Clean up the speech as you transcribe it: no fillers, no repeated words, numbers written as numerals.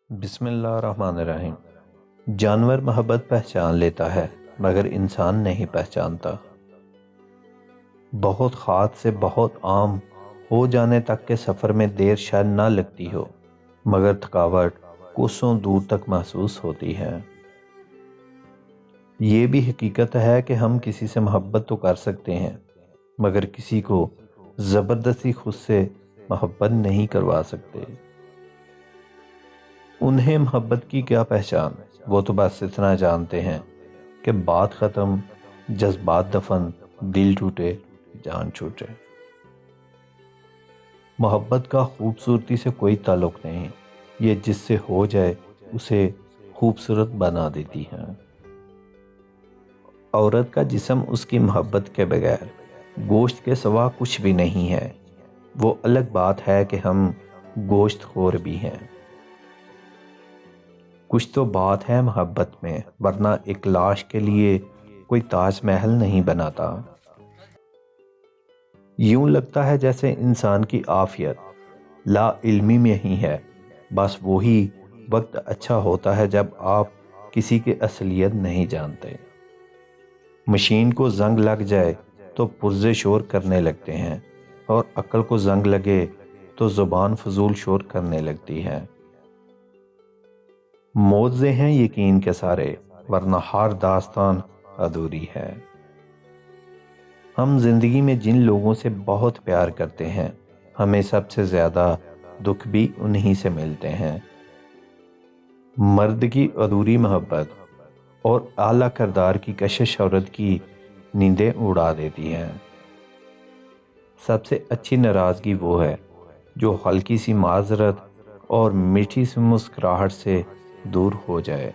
بسم اللہ الرحمن الرحیم۔ جانور محبت پہچان لیتا ہے مگر انسان نہیں پہچانتا۔ بہت خاص سے بہت عام ہو جانے تک کے سفر میں دیر شاید نہ لگتی ہو مگر تھکاوٹ کوسوں دور تک محسوس ہوتی ہے۔ یہ بھی حقیقت ہے کہ ہم کسی سے محبت تو کر سکتے ہیں مگر کسی کو زبردستی خود سے محبت نہیں کروا سکتے۔ انہیں محبت کی کیا پہچان، وہ تو بس اتنا جانتے ہیں کہ بات ختم، جذبات دفن، دل ٹوٹے، جان چھوٹے۔ محبت کا خوبصورتی سے کوئی تعلق نہیں، یہ جس سے ہو جائے اسے خوبصورت بنا دیتی ہے۔ عورت کا جسم اس کی محبت کے بغیر گوشت کے سوا کچھ بھی نہیں ہے۔ وہ الگ بات ہے کہ ہم گوشت خور بھی ہیں۔ کچھ تو بات ہے محبت میں، ورنہ ایک لاش کے لیے کوئی تاج محل نہیں بناتا۔ یوں لگتا ہے جیسے انسان کی عافیت لا علمی میں ہی ہے، بس وہی وقت اچھا ہوتا ہے جب آپ کسی کی اصلیت نہیں جانتے۔ مشین کو زنگ لگ جائے تو پرزے شور کرنے لگتے ہیں اور عقل کو زنگ لگے تو زبان فضول شور کرنے لگتی ہے۔ موزے ہیں یقین کے سارے، ورنہ ہر داستان ادھوری ہے۔ ہم زندگی میں جن لوگوں سے بہت پیار کرتے ہیں ہمیں سب سے زیادہ دکھ بھی انہی سے ملتے ہیں۔ مرد کی ادھوری محبت اور اعلیٰ کردار کی کشش عورت کی نیندیں اڑا دیتی ہیں۔ سب سے اچھی ناراضگی وہ ہے جو ہلکی سی معذرت اور میٹھی سی مسکراہٹ سے دور ہو جائے۔